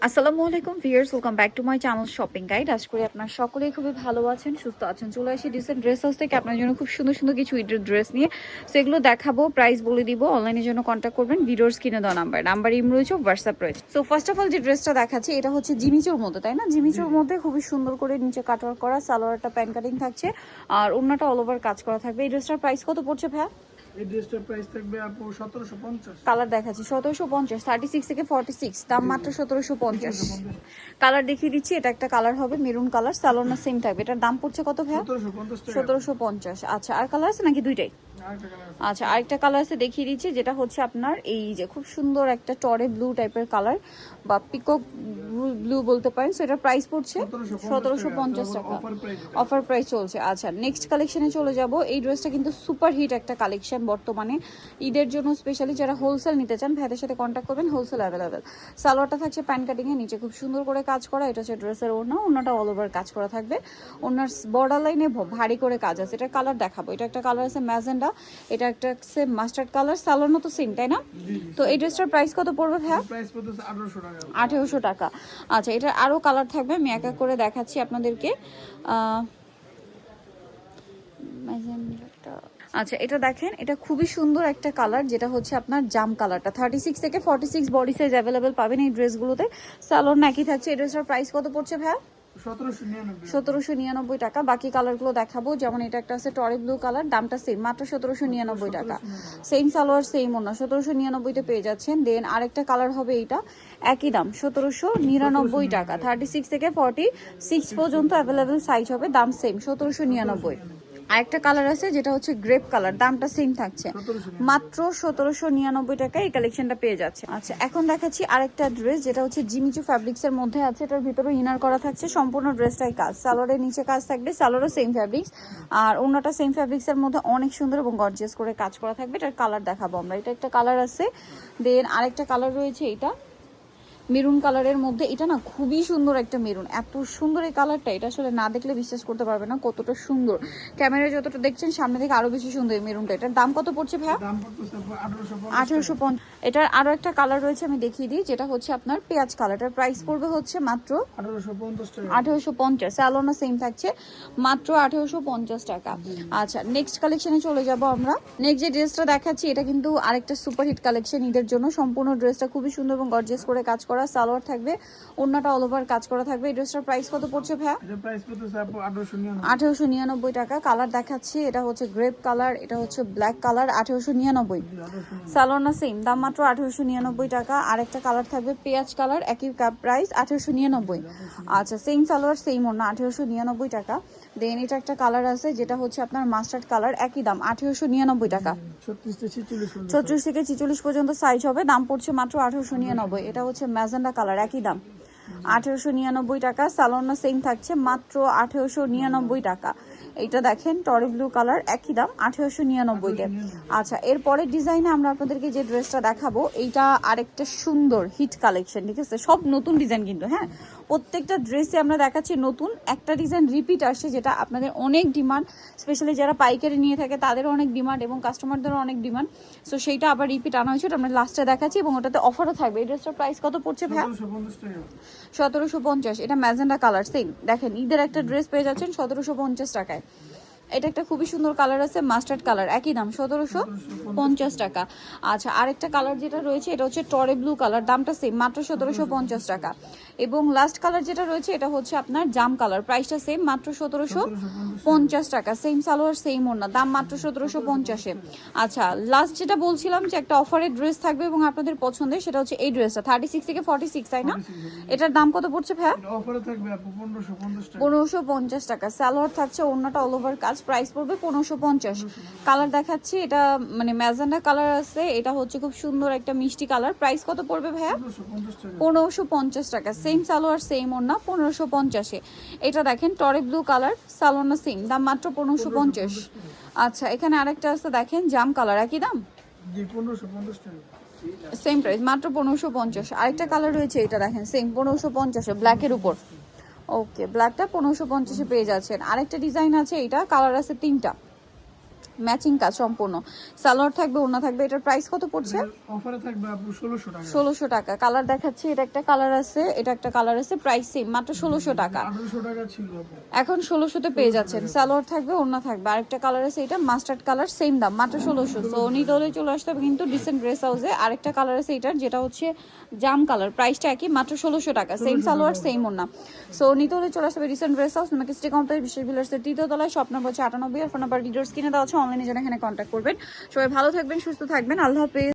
আসসালামু আলাইকুম viewers, welcome back to my channel shopping guide. আশা করি আপনারা সকলেই খুবই ভালো আছেন, সুস্থ আছেন। চলে আসি ডিসেন্ট ড্রেস হাউস থেকে আপনার জন্য খুব সুন্দর সুন্দর কিছু ঈদের ড্রেস নিয়ে। সো এগুলো দেখাবো, প্রাইস বলে দিব। অনলাইনের জন্য কন্ট্যাক্ট করবেন, ভিডিওর স্ক্রিনে দেওয়া নাম্বার ইম রয়েছে, হোয়াটসঅ্যাপ রয়েছে। সো ফার্স্ট অফ অল যে ড্রেসটা দেখাচ্ছি এটা হচ্ছে জিমিচুর মধ্যে, তাই না? জিমিচুর মধ্যে খুবই সুন্দর করে নিচে কাটওয়ার্ক করা, সালোয়ারটা প্যান কাটিং থাকছে আর ওড়নাটা অল ওভার কাজ করা থাকবে। এই ড্রেসটার প্রাইস কত পড়ছে ভাইয়া? এই ড্রেসটার প্রাইস থাকবে আপু 1750। কালার দেখাচ্ছি 1750, 36 থেকে 46, দাম মাত্র 1750। কালার দেখিয়ে দিচ্ছি, এটা একটা কালার হবে মেরুন কালার, সালোয়ার না সেম থাকবে। এটার দাম পড়ছে কত ভাইয়া? 1750 টাকা। 1750। আচ্ছা, আর কালার আছে নাকি দুইটাই? আরেকটা কালার আছে। আচ্ছা, আরেকটা কালার আছে দেখিয়ে দিচ্ছি, যেটা হচ্ছে আপনার এই যে খুব সুন্দর একটা টরে ব্লু টাইপের কালার বা পিকক ব্লু বলতে পারেন। সো এটার প্রাইস পড়ছে 1750 টাকা, অফার প্রাইস চলছে। আচ্ছা, নেক্সট কালেকশনে চলে যাব। এই ড্রেসটা কিন্তু সুপার হিট একটা কালেকশন বর্তমানে ঈদের জন্য, স্পেশালি যারা হোলসেল নিতে চান ভাইদের সাথে কন্ট্যাক্ট করবেন, হোলসেল অ্যাভেলেবেল। সালোয়ারটা থাকছে প্যান কাটিং এর নিচে খুব সুন্দর করে কাজ করা। এটা হচ্ছে ড্রেসের ওড়নাটা অল ওভার কাজ করা থাকবে। ওড়নার বর্ডার লাইনে ভারী করে কাজ আছে। এটা কালার দেখাবো, এটা একটা কালার আছে ম্যাজেন্ডা, এটা একটা আছে মাস্টার্ড কালার, সালোয়ার তো সেম, তাই না? তো এই ড্রেসটার প্রাইস কত পড়বে ভাইয়া? প্রাইস পড়তেছে 1800 টাকা। 1800 টাকা। আচ্ছা, এটার আরো কালার থাকবে, আমি এক এক করে দেখাচ্ছি আপনাদেরকে। আচ্ছা, এটা দেখেন, এটা খুবই সুন্দর একটা কালার, যেটা হচ্ছে আপনার জাম কালারটা। 36 থেকে 46 বডি সাইজ অ্যাভেলেবেল পাবেন এই ড্রেসগুলোতে। সালোয়ার নাকি থাকছে। এই ড্রেসটার প্রাইস কত পড়ছে ভাইয়া? 1799 টাকা। বাকি কালারগুলো দেখাবো, যেমন এটা একটা আছে টরি ব্লু কালার, দামটা সেম, মাত্র 1799 টাকা। সেম সালোয়ার সেম ওড়না, 1799-তে পেয়ে যাচ্ছেন। দেন আরেকটা কালার হবে এইটা, একই দাম 1799 টাকা। 36 থেকে 46 পর্যন্ত অ্যাভেলেবেল সাইজ হবে, দাম সেম 1799। আরেকটা কালার আছে যেটা হচ্ছে গ্রেপ কালার, দামটা সেম থাকছে, মাত্র 1799 টাকা এই কালেকশনটা পেয়ে যাচ্ছে। আচ্ছা, এখন দেখাচ্ছি আরেকটা ড্রেস, যেটা হচ্ছে জিমিচু ফ্যাব্রিক্স এর মধ্যে আছে। এটার ভিতরে ইনার করা থাকছে, সম্পূর্ণ ড্রেসটাই কাজ। সালোয়ারের নিচে কাজ থাকবে, সালোয়ারও সেম ফ্যাব্রিক্স আর ওড়নাটা সেম ফ্যাব্রিক্স এর মধ্যে অনেক সুন্দর এবং গর্জিয়াস করে কাজ করা থাকবে। এটার কালার দেখাবো আমরা। এটা একটা কালার আছে, দেন আরেকটা কালার রয়েছে এটা মেরুন কালারের মধ্যে। এটা না খুবই সুন্দর একটা মেরুন, এত সুন্দর এই কালারটা, এটা আসলে না দেখলে বিশ্বাস করতে পারবে না কতটা সুন্দর। ক্যামেরায় যতটা দেখছেন সামনে থেকে আরো বেশি সুন্দর এই মেরুনটা। এটার দাম কত পড়ছে ভাইয়া? দাম পড়তেছে 1850। এটার আরো একটা কালার রয়েছে, আমি দেখিয়ে দিই, যেটা হচ্ছে আপনার পেঁয়াজ কালারটার প্রাইস পড়বে হচ্ছে মাত্র 1850 টাকা। 1850। স্যালোনা সেম থাকছে, মাত্র 1850 টাকা। আচ্ছা, নেক্সট কালেকশনে চলে যাব আমরা। নেক্সট যে ড্রেসটা দেখাচ্ছি এটা কিন্তু আরেকটা সুপারহিট কালেকশন ঈদের জন্য। সম্পূর্ণ ড্রেসটা খুবই সুন্দর এবং গর্জিয়াস করে কাজ করা, সালোয়ার থাকবে, ওড়নাটা অল ওভার কাজ করা থাকবে। এই ড্রেসটার প্রাইস কত পড়ছে ভাইয়া? এটা প্রাইস পড়তেছে আপু 1899। 1899 টাকা। কালার দেখাচ্ছি, এটা হচ্ছে গ্রেপ কালার, এটা হচ্ছে ব্ল্যাক কালার, 1899। সালোনা সেম, দাম মাত্র 1899 টাকা। আরেকটা কালার থাকবে পেঁয়াজ কালার, একই প্রাইস 1899। আচ্ছা, সেম সালোয়ার সেম ওড়না, 1899 টাকা। দেন এটা একটা কালার আছে যেটা হচ্ছে আপনার মাস্টার্ড কালার, একই দাম 1899 টাকা। 36 থেকে 46 পর্যন্ত সাইজ হবে, দাম পড়ছে মাত্র 1899। এটা হচ্ছে ম্যাজেন্ডা কালার, একই দাম 1899 টাকা। সালোনা সেম থাকছে, মাত্র 1899 টাকা। এইটা দেখেন টরি ব্লু কালার, একই দাম 1899-তে। আচ্ছা, এরপরে ডিজাইনে আমরা আপনাদেরকে যে ড্রেসটা দেখাবো, এইটা আরেকটা সুন্দর হিট কালেকশন, ঠিক আছে? সব নতুন ডিজাইন কিন্তু, হ্যাঁ, প্রত্যেকটা ড্রেসে আমরা দেখাচ্ছি নতুন একটা ডিজাইন রিপিট আসছে, যেটা আপনাদের অনেক ডিমান্ড, স্পেশালি যারা পাইকারি নিয়ে থাকে তাদেরও অনেক ডিমান্ড এবং কাস্টমারদেরও অনেক ডিমান্ড। সো সেইটা আবার রিপিট আনা হয়েছে, ওটা আমরা লাস্টে দেখাচ্ছি এবং ওটাতে অফারও থাকবে। এই ড্রেসটার প্রাইস কত পড়ছে ভাই? 1750। এটা ম্যাজেন্ডা কালার সেম, দেখেন ঈদের একটা ড্রেস পেয়ে যাচ্ছেন 1750 টাকায়। এটা একটা খুবই সুন্দর কালার আছে মাস্টার্ড কালার, একই দাম 1750 টাকা। আচ্ছা, আরেকটা কালার যেটা রয়েছে এটা হচ্ছে টরে ব্লু কালার, দামটা সেম, মাত্র 1750 টাকা। এবং লাস্ট কালার যেটা রয়েছে এটা হচ্ছে আপনার জাম কালার, প্রাইসটা সেম, মাত্র 1750 টাকা। সেম সালোয়ার সেম ওড়না, দাম মাত্র 1750-এ। আচ্ছা, লাস্ট যেটা বলছিলাম যে একটা অফারের ড্রেস থাকবে এবং আপনাদের পছন্দের, সেটা হচ্ছে এই ড্রেসটা 36 থেকে 46, তাই না? এটার দাম কত পড়ছে ভাইয়া? অফারে থাকবে আপু 1550 টাকা। 1550 টাকা। সালোয়ার থাকছে, ওড়নাটা অল ওভার কাজ, প্রাইস পড়বে 1550। কালার দেখাচ্ছি, এটা মানে ম্যাজেন্ডা কালার আছে, এটা হচ্ছে খুব সুন্দর একটা মিষ্টি কালার। প্রাইস কত পড়বে ভাইয়া? 1550 টাকা। সেম সালোয়ার সেম ওড়না, 1550-এ। এটা দেখেন টরে ব্লু কালার, সালোনা সেম, দাম মাত্র 1550। আচ্ছা, এখানে আরেকটা আছে দেখেন জাম কালার, একই দাম, জি 1550 টাকা। সেম প্রাইস, মাত্র 1550। আরেকটা কালার রয়েছে, এটা দেখেন সেম 1550-এ, ব্ল্যাকের উপর। ওকে, ব্ল্যাকটা 1550-এ পেয়ে যাচ্ছেন। আরেকটা ডিজাইন আছে, এটা কালার আছে তিনটা, ম্যাচিং কাজ সম্পূর্ণ। সালোয়ার থাকবে, ওড়না থাকবে। এটার প্রাইস কত পড়ছে? অফারে থাকবে আপু 1600 টাকা। 1600 টাকা। কালার দেখাচ্ছি, এটা একটা কালার আছে, এটা একটা কালার আছে, প্রাইস সেম, মাত্র 1600 টাকা। 1800 টাকা ছিল আপু। এখন 1600-তে পেয়ে যাচ্ছেন। সালোয়ার থাকবে, ওড়না থাকবে। আরেকটা কালার আছে, এটা মাস্টার্ড কালার, সেম দাম, মাত্র 1600। সো নিতে হলে চলে আসতে হবে কিন্তু ডিসেন্ট ড্রেস হাউসে। আরেকটা কালার আছে এটার, যেটা হচ্ছে জাম কালার, প্রাইসটা একই, মাত্র 1600 টাকা। সেম সালোয়ার, সেম ওড়না। সো নিতে হলে চলে আসতে হবে ডিসেন্ট ড্রেস হাউস, তোমাকে স্টে কমপ্লেক্স বিশেষ বিলার্সের 3য় তলায়, শপ নম্বর হচ্ছে 98। আর ফোন নাম্বার ভিডিওর স্ক্রিনে দেওয়া আছে, অনলাইনে জন্য এখানে কন্ট্যাক্ট করবেন। সবাই ভালো থাকবেন, সুস্থ থাকবেন, আল্লাহ হাফেজ।